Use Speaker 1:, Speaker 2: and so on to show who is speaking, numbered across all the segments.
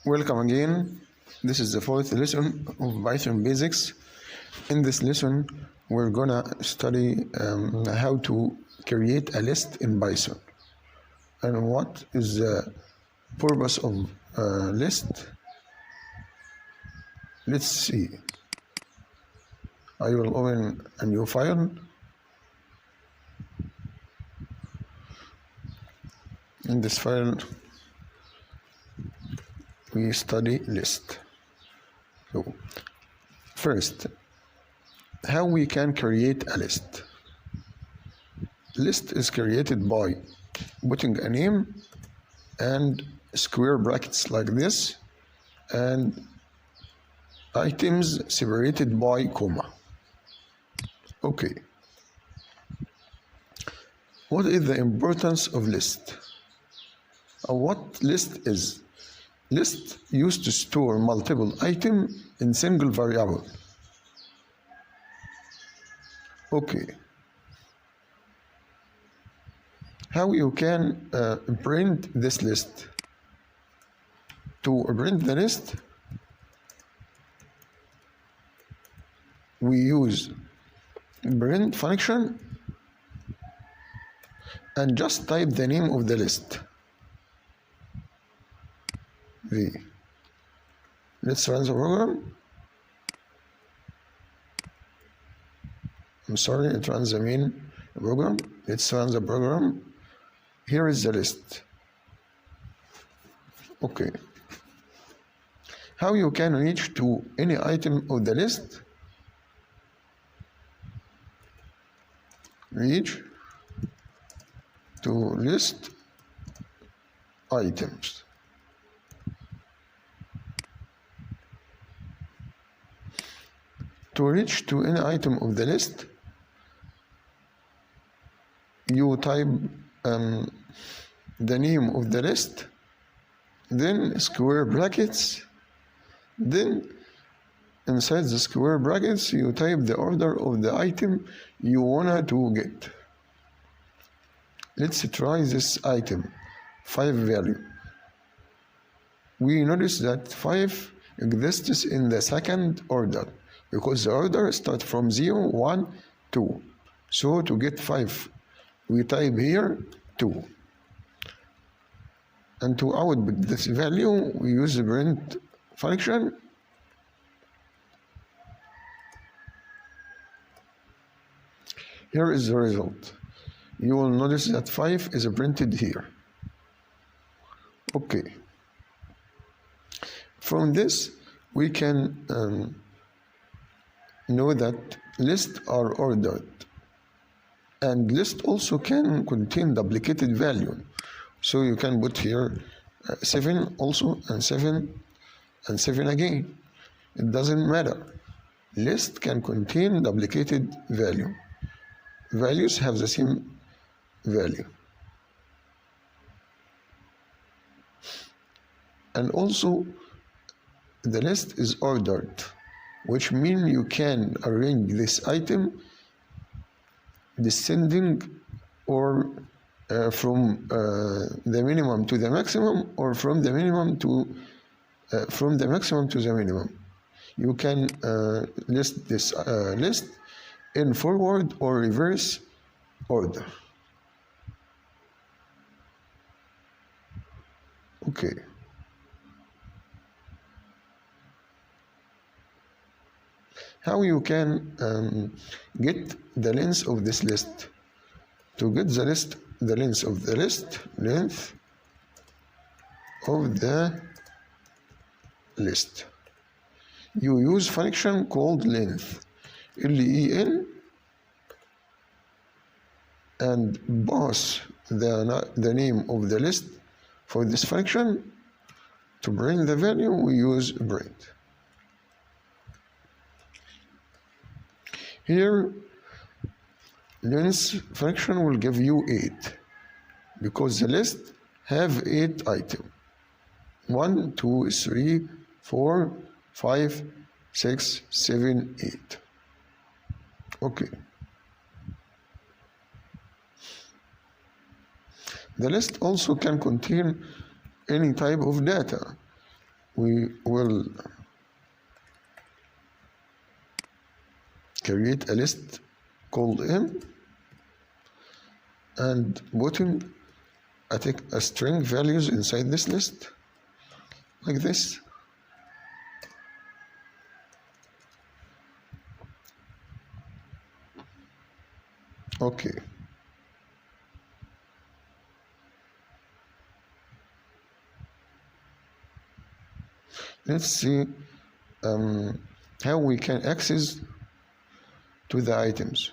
Speaker 1: Welcome again. This is the fourth lesson of Python Basics. In this lesson, we're gonna study how to create a list in Python and what is the purpose of a list. Let's see. I will open a new file. In this file, we study list. So first, how we can create a list. List is created by putting a name and square brackets like this and items separated by comma. Okay. What is the importance of list? What list is? List used to store multiple items in single variable. Okay. How you can print this list? To print the list, we use print function and just type the name of the list. Let's run the program. I'm sorry, it runs the main program. Let's run the program. Here is the list. Okay. How you can reach to any item of the list? Reach to list items. To reach to any item of the list, you type the name of the list, then square brackets, then inside the square brackets you type the order of the item you wanna to get. Let's try this item, 5 value. We notice that 5 exists in the second order because the order starts from 0, 1, 2. So to get 5, we type here 2. And to output this value, we use the print function. Here is the result. You will notice that 5 is printed here. Okay. From this, we can know that lists are ordered, and list also can contain duplicated value. So you can put here 7 also, and 7 and 7 again. It doesn't matter. List can contain duplicated value. Values have the same value. And also the list is ordered, which means you can arrange this item descending or from the minimum to the maximum, or from the maximum to the minimum. You can list this list in forward or reverse order. Okay. How you can get the length of this list? To get the length of the list, you use function called length, L-E-N, and pass the name of the list for this function. To print the value, we use print. Here, length function will give you 8 because the list have 8 items. 1, 2, 3, 4, 5, 6, 7, 8. Okay. The list also can contain any type of data. we will create a list called M and putting a string values inside this list like this. Okay. Let's see how we can access to the items.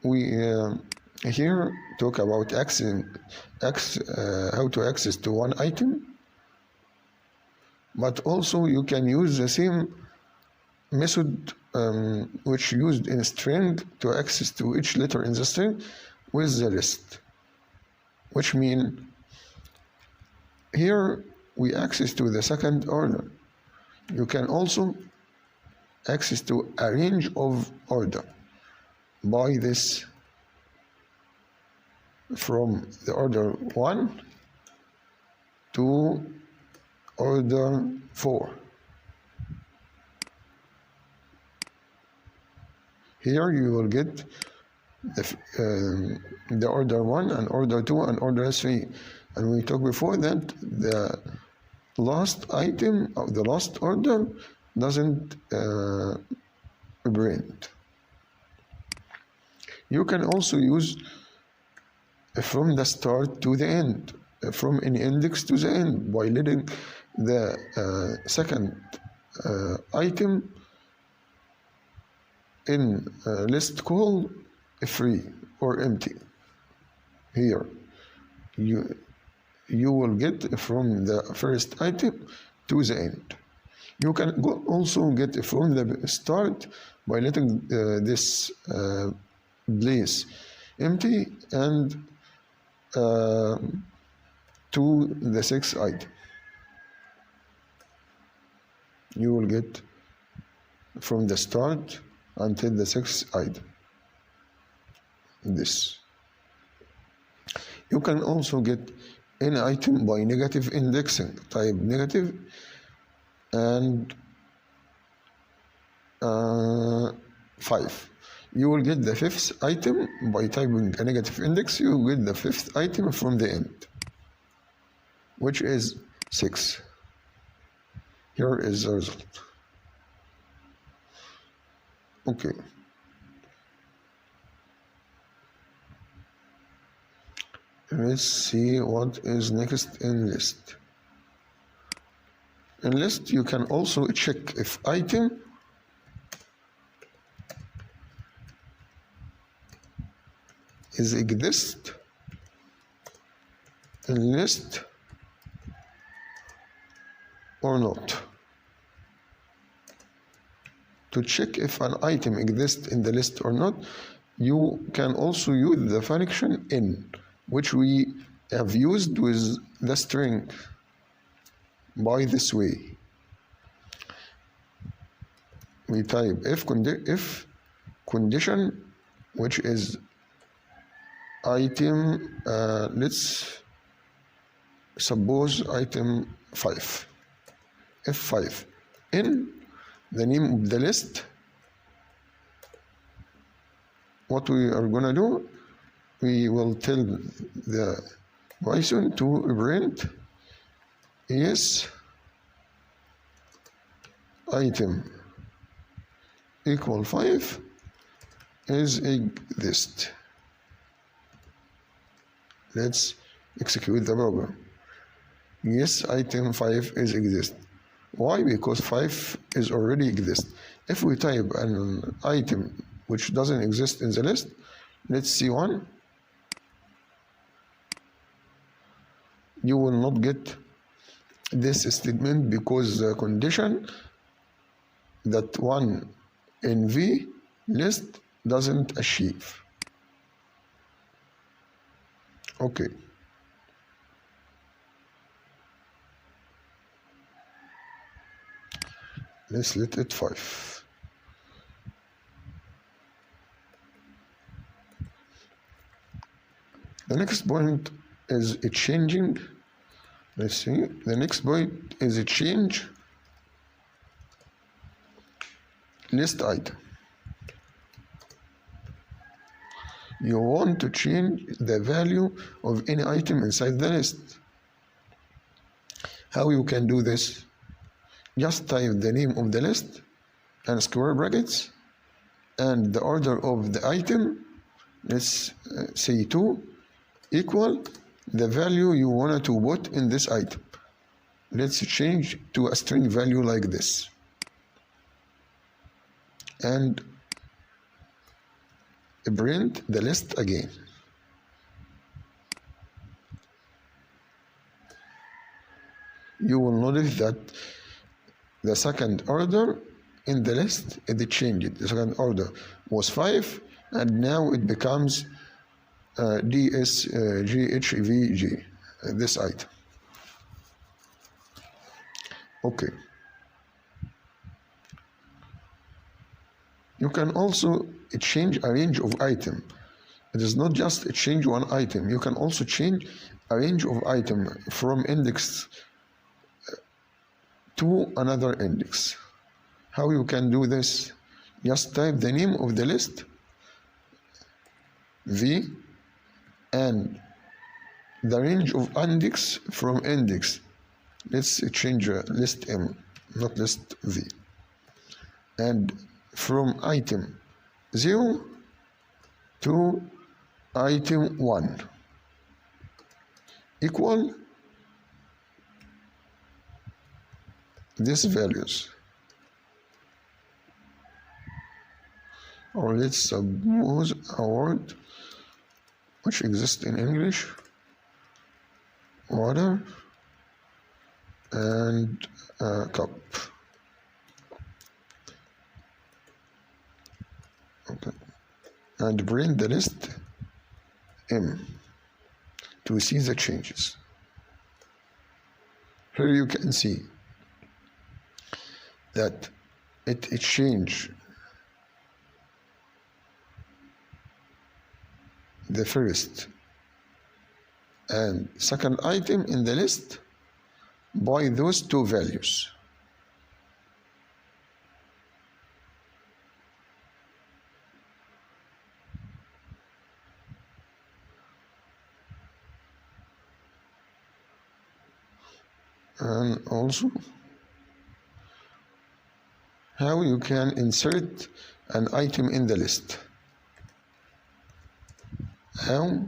Speaker 1: We here talk about how to access to one item, but also you can use the same method which used in string to access to each letter in the string with the list, which mean here we access to the second order. You can also access to a range of order by this from the order 1 to order 4. Here you will get the order 1 and order 2 and order 3. And we talked before that the last item of the last order doesn't print. You can also use from the start to the end, from an index to the end, by letting the second item in a list called free or empty. Here you will get from the first item to the end. You can also get from the start by letting this place empty and to the sixth item. You will get from the start until the sixth item. This. You can also get any item by negative indexing. Type negative and 5. You will get the fifth item by typing a negative index. You will get the fifth item from the end, which is 6. Here is the result. Okay. Let's see what is next in list. In list, you can also check if item is exist in list or not. To check if an item exists in the list or not, you can also use the function in, which we have used with the string by this way. We type if condition, which is item, let's suppose item 5, F5, in the name of the list. What we are gonna do, we will tell the Python to print yes item equal 5 is exist. Let's execute the program. Yes, item 5 is exist. Why? Because 5 is already exist. If we type an item which doesn't exist in the list, let's see 1, you will not get this statement because the condition that 1 in V list doesn't achieve. Okay. Let's let it 5. The next point is changing Let's see, the next point is a change list item. You want to change the value of any item inside the list. How you can do this? Just type the name of the list and square brackets and the order of the item, let's say 2, equal the value you want to put in this item. Let's change to a string value like this. And print the list again. You will notice that the second order in the list it changed. The second order was 5 and now it becomes DSGHVG, this item. Okay. You can also change a range of item. It is not just change one item. You can also change a range of item from index to another index. How you can do this? Just type the name of the list, V, and the range of index from index. Let's change list M, not list V. And from item 0 to item 1 equal these values. Or let's suppose a word which exists in English, water and a cup. Okay. And print the list M to see the changes. Here you can see that it changed the first and second item in the list by those two values. And also how you can insert an item in the list. How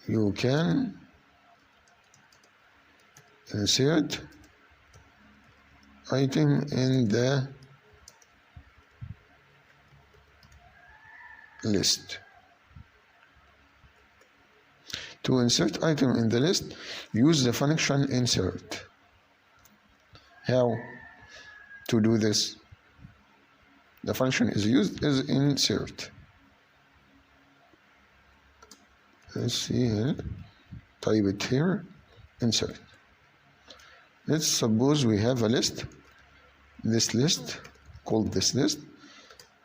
Speaker 1: you can insert item in the list. To insert item in the list, use the function insert. How to do this? The function is used as insert. Let's see here. Type it here. Insert. Let's suppose we have a list. This list called this list,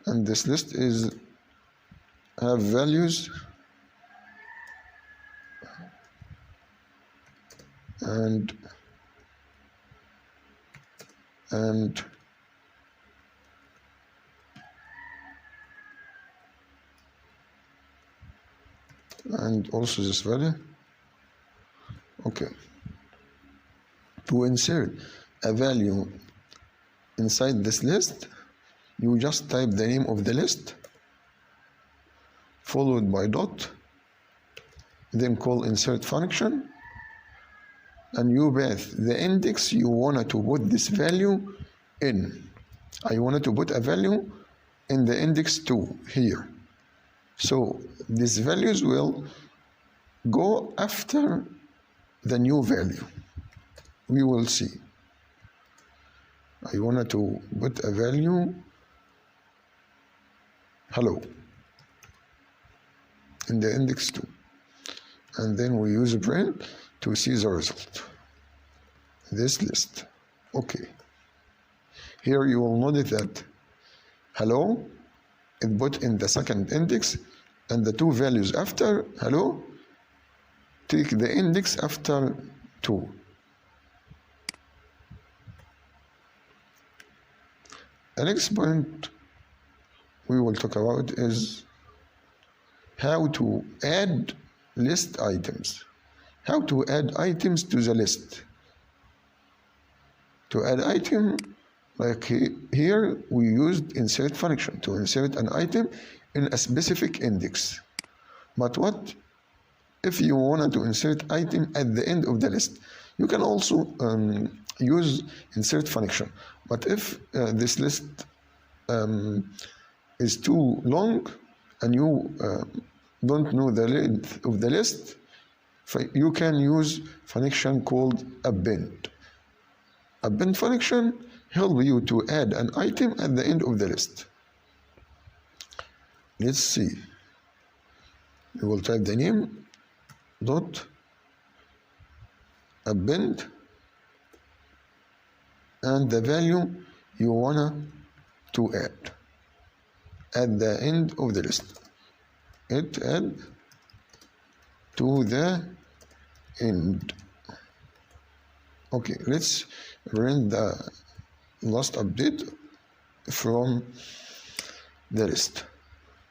Speaker 1: and this list is have values and also this value. Okay. To insert a value inside this list, you just type the name of the list followed by dot, then call insert function, and you pass the index you wanted to put this value in. I wanted to put a value in the index 2 here. So these values will go after the new value. We will see. I wanted to put a value hello in the index 2. And then we use a print to see the result. This list. Okay. Here you will notice that hello is put in the second index, and the two values after hello take the index after 2. The next point we will talk about is how to add list items. How to add items to the list. To add item, like here we used insert function to insert an item in a specific index. But what if you wanted to insert item at the end of the list? You can also use insert function. But if this list is too long and you don't know the length of the list, you can use function called append. Append function help you to add an item at the end of the list. Let's see. You will type the name dot append and the value you wanna to add at the end of the list. It add to the end. Okay, let's run the last update from the list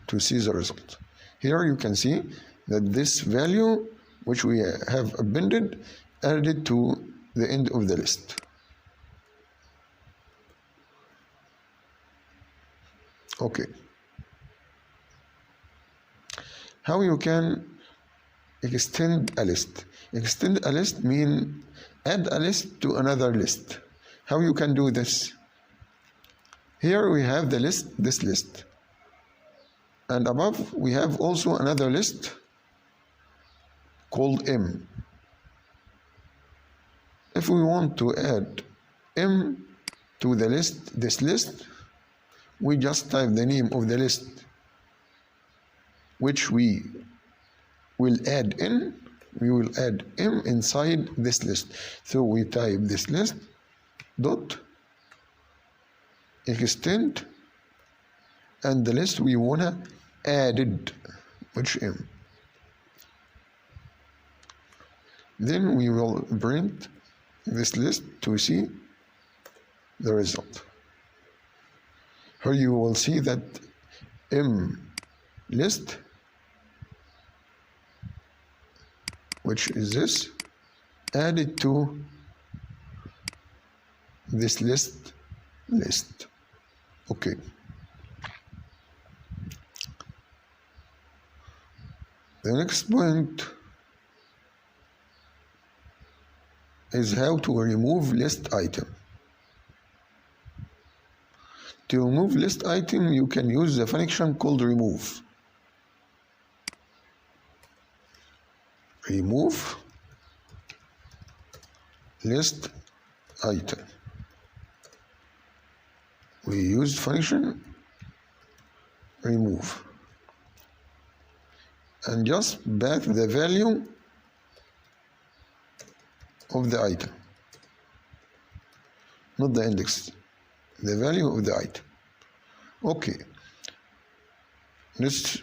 Speaker 1: to see the result. Here you can see that this value which we have appended added to the end of the list. Okay. How you can extend a list? Extend a list mean add a list to another list. How you can do this? Here we have the list, this list. And above we have also another list called M. If we want to add M to the list, this list, we just type the name of the list which we will add in. We will add M inside this list. So we type this list dot extend and the list we wanna added, which M. Then we will print this list to see the result. Here you will see that M list, which is this, added to this list. Okay. The next point is how to remove list item. To remove list item, you can use the function called remove. Remove list item. We use function remove and just back the value of the item, not the index, the value of the item. Okay, let's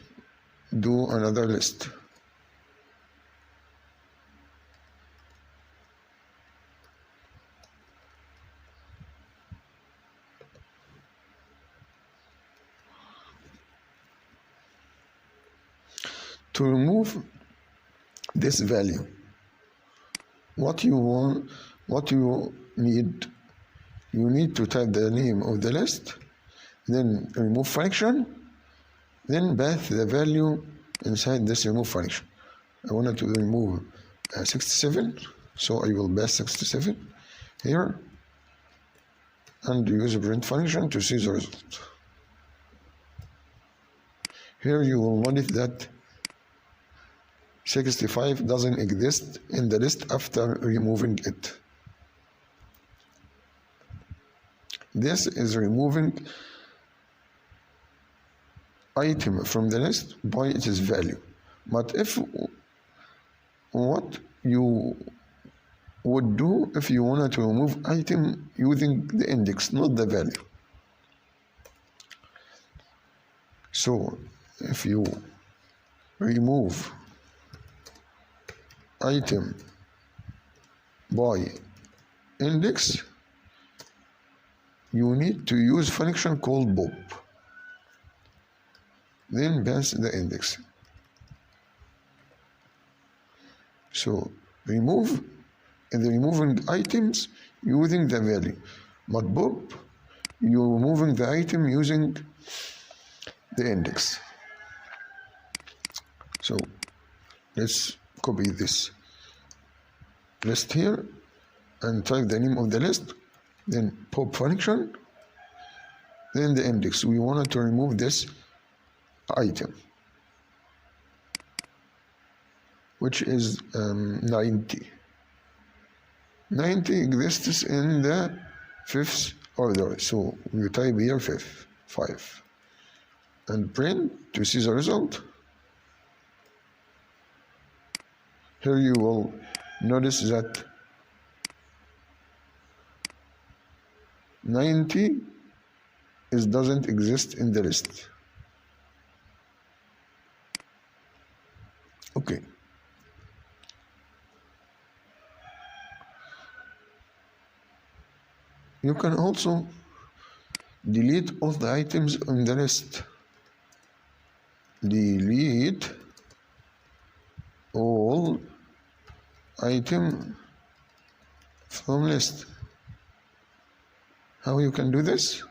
Speaker 1: do another list. To remove this value, what you need, you need to type the name of the list, then remove function, then pass the value inside this remove function. I wanted to remove 67, so I will pass 67 here and use a print function to see the result. Here you will notice that 65 doesn't exist in the list after removing it. This is removing item from the list by its value. But if what you would do if you wanted to remove item using the index, not the value. So if you remove item by index, you need to use function called bob, then pass the index. So remove the removing items using the value, but bob, you're moving the item using the index. So let's copy this list here and type the name of the list, then pop function, then the index. We wanted to remove this item, which is 90. 90 exists in the fifth order, so you type here 5 and print to see the result. Here you will notice that 90 doesn't exist in the list. Okay. You can also delete all the items in the list. Delete all item from list. How you can do this?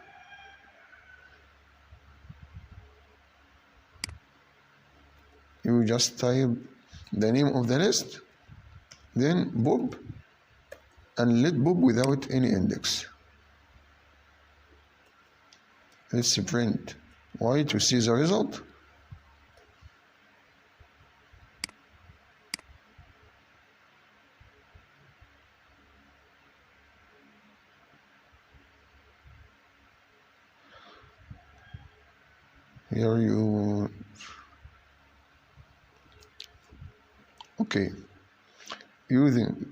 Speaker 1: You just type the name of the list, then bob, and let bob without any index. Let's print y to see the result. Here you, okay, using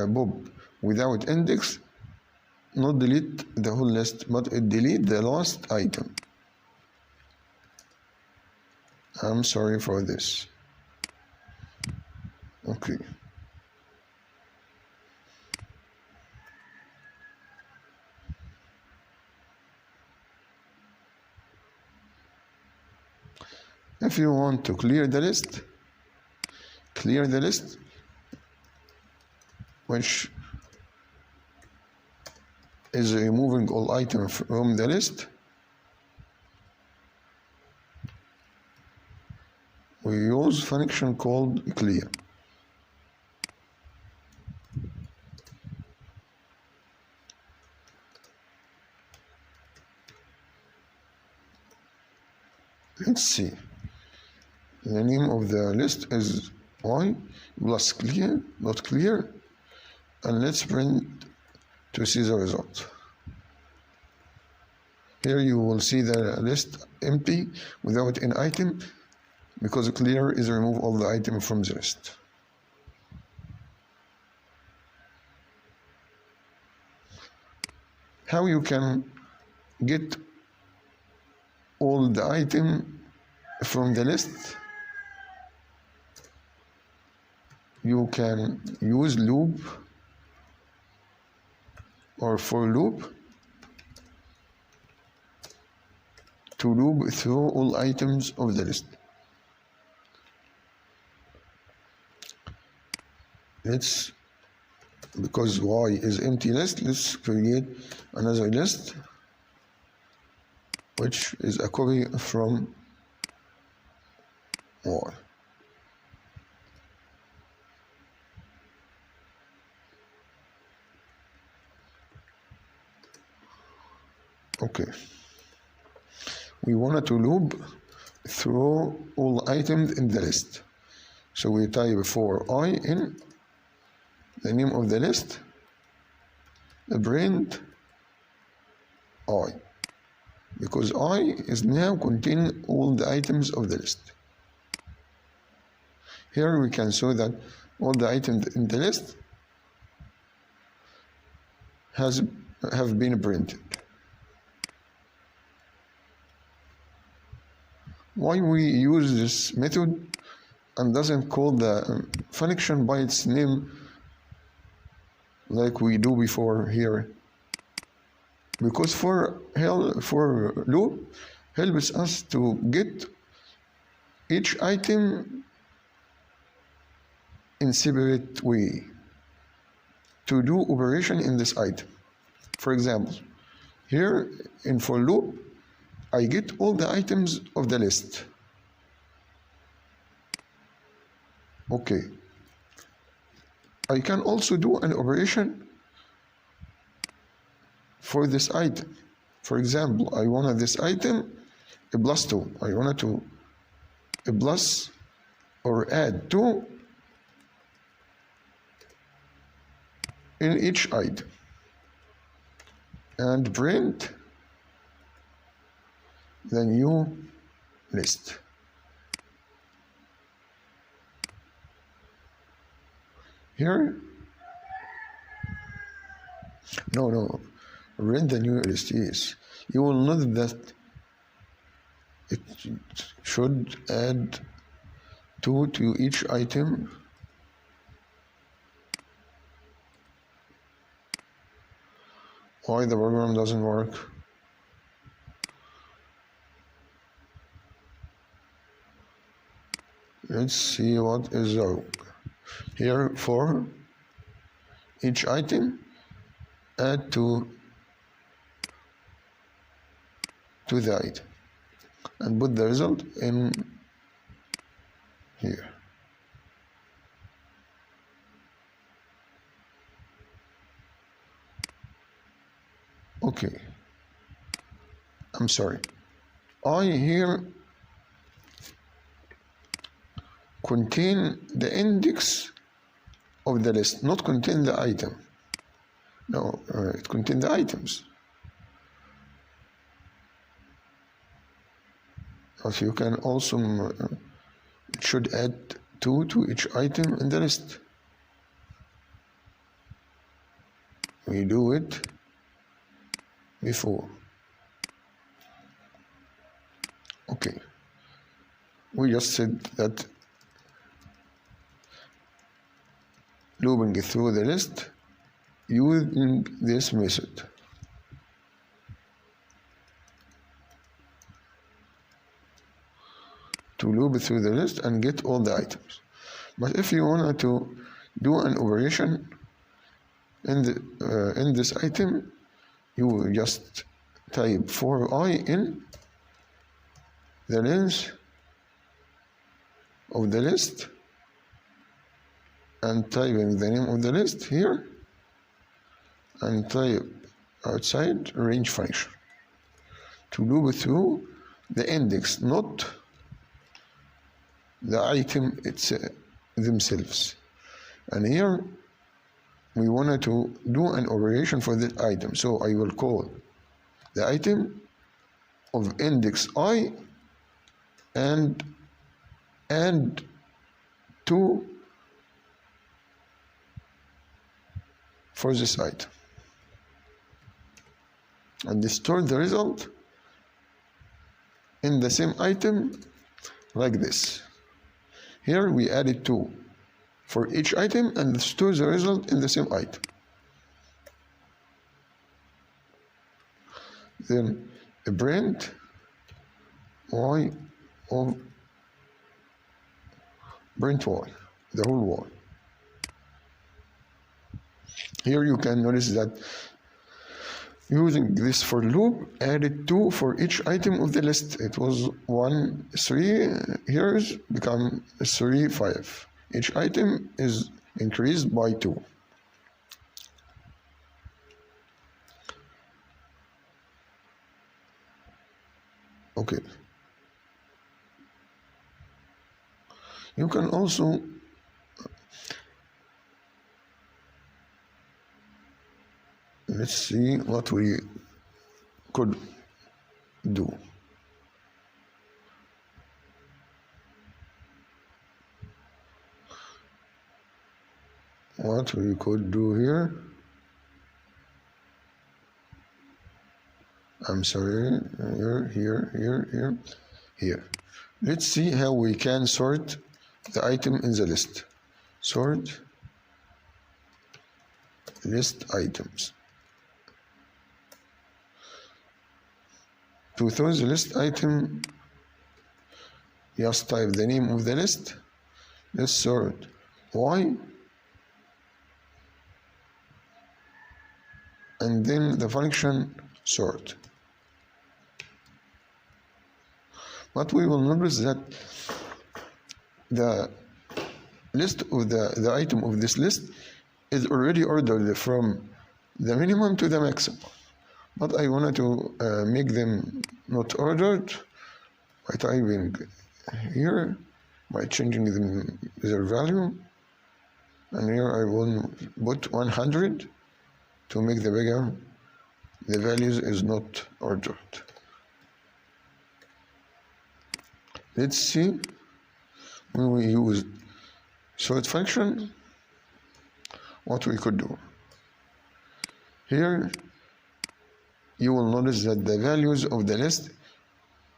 Speaker 1: bob without index, not delete the whole list, but it delete the last item. I'm sorry for this. Okay. If you want to clear the list, which is removing all items from the list, we use function called clear. Let's see. The name of the list is y plus clear, not clear, and let's print to see the result. Here you will see the list empty without an item, because clear is remove all the item from the list. How you can get all the item from the list? You can use loop or for loop to loop through all items of the list. Let's, because y is empty list, let's create another list which is a copy from y. Okay, we wanted to loop through all items in the list, so we type for I in the name of the list, print I, because I is now containing all the items of the list. Here we can show that all the items in the list have been printed. Why we use this method and doesn't call the function by its name like we do before here, because for loop helps us to get each item in separate way to do operation in this item. For example, here in for loop, I get all the items of the list. Okay. I can also do an operation for this item. For example, I wanted this item a plus 2. I wanted to a plus or add 2 in each item and print the new list. Here, no, print the new list, yes. You will note that it should add 2 to each item. Why the program doesn't work? Let's see what is wrong. Here for each item, add to the item and put the result in here. Okay, I'm sorry. I here contain the index of the list, not contain the item. No, it contains the items. But you can also, it should add 2 to each item in the list. We do it before. Okay. We just said that looping through the list using this method. To loop through the list and get all the items. But if you wanted to do an operation in this item, you will just type for I in the length of the list and typing the name of the list here and type outside range function to loop through the index, not the item themselves. And here we wanted to do an operation for this item, so I will call the item of index I and add 2 for this item and store the result in the same item like this. Here we added 2 for each item and store the result in the same item. Then print y of print y, the whole y. Here you can notice that using this for loop added 2 for each item of the list. It was 1, 3, here's become 3, 5. Each item is increased by 2. Okay. You can also let's see what we could do. What we could do here. I'm sorry, here. Let's see how we can sort the item in the list. Sort list items. To throw the list item, just type the name of the list. Let's sort Y, and then the function sort. But we will notice that the list of the item of this list is already ordered from the minimum to the maximum. But I wanted to make them not ordered by typing here, by changing their value, and here I will put 100 to make the bigger the values is not ordered. Let's see when we use sort function what we could do. Here you will notice that the values of the list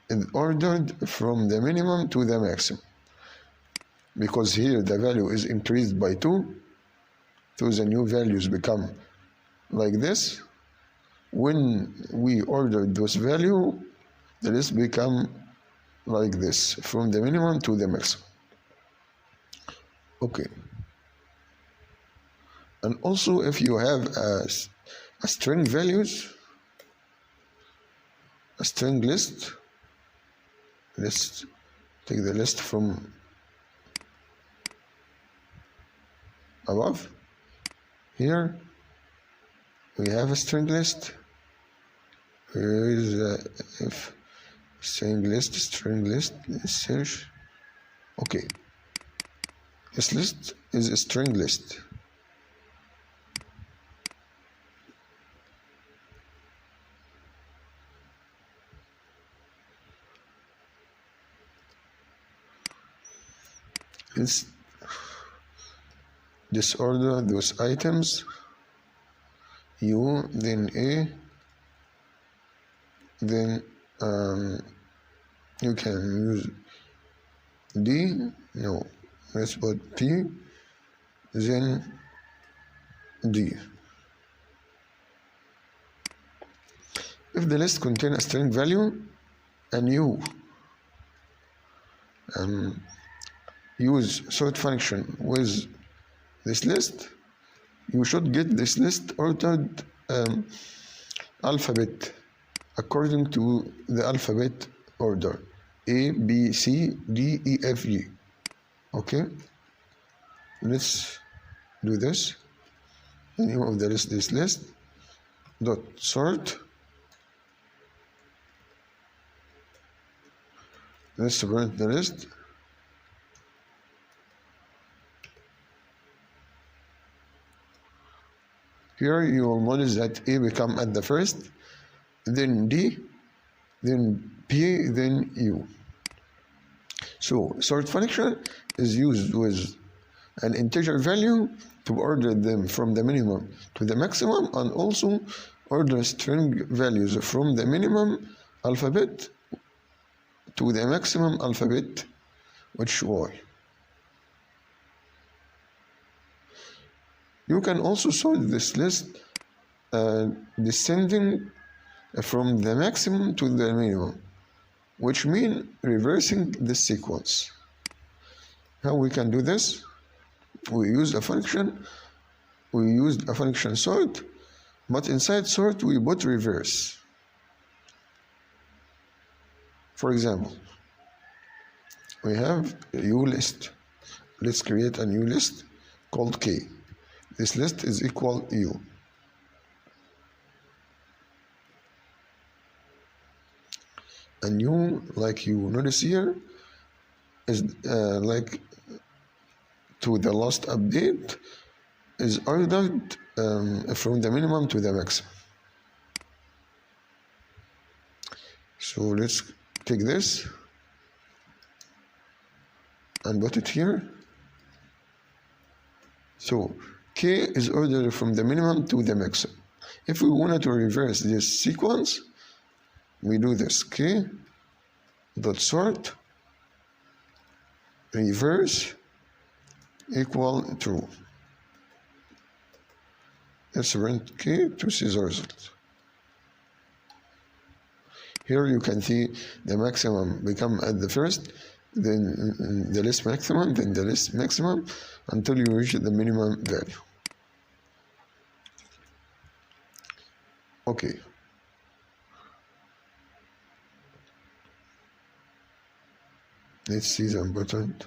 Speaker 1: is ordered from the minimum to the maximum, because here the value is increased by 2, so the new values become like this. When we order those value, the list become like this, from the minimum to the maximum. Okay. And also, if you have a string values, a string list, let's take the list from above. Here we have a string list. Here is if string list, let's search. Okay, this list is a string list. Let's disorder those items. U, then A, then you can use D, no, let's put P, then D. If the list contains a string value and you use sort function with this list, you should get this list ordered alphabet according to the alphabet order, A, B, C, D, E, F, G. Okay, let's do this. The name of the list is list dot sort. Let's print the list. Here you will notice that A become at the first, then D, then P, then U. So sort function is used with an integer value to order them from the minimum to the maximum, and also order string values from the minimum alphabet to the maximum alphabet, which Y. You can also sort this list descending from the maximum to the minimum, which means reversing the sequence. How we can do this? We used a function sort, but inside sort we put reverse. For example, we have a U list. Let's create a new list called K. This list is equal U. And U, like you notice here, is like to the last update, is ordered from the minimum to the maximum. So let's take this and put it here. So K is ordered from the minimum to the maximum. If we wanted to reverse this sequence, we do this: K dot sort reverse equal true. Let's print K to see the result. Here you can see the maximum become at the first, then the least maximum, then the least maximum, until you reach the minimum value. Okay. Let's see the important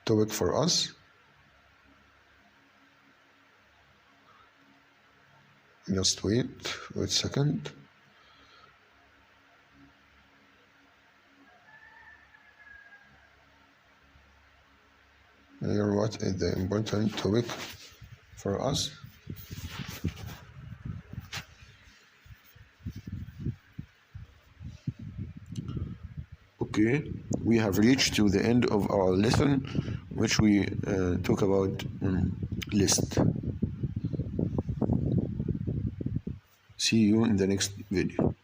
Speaker 1: topic for us. Just wait a second. Here, what is the important topic for us? Okay, we have reached to the end of our lesson, which we talk about list. See you in the next video.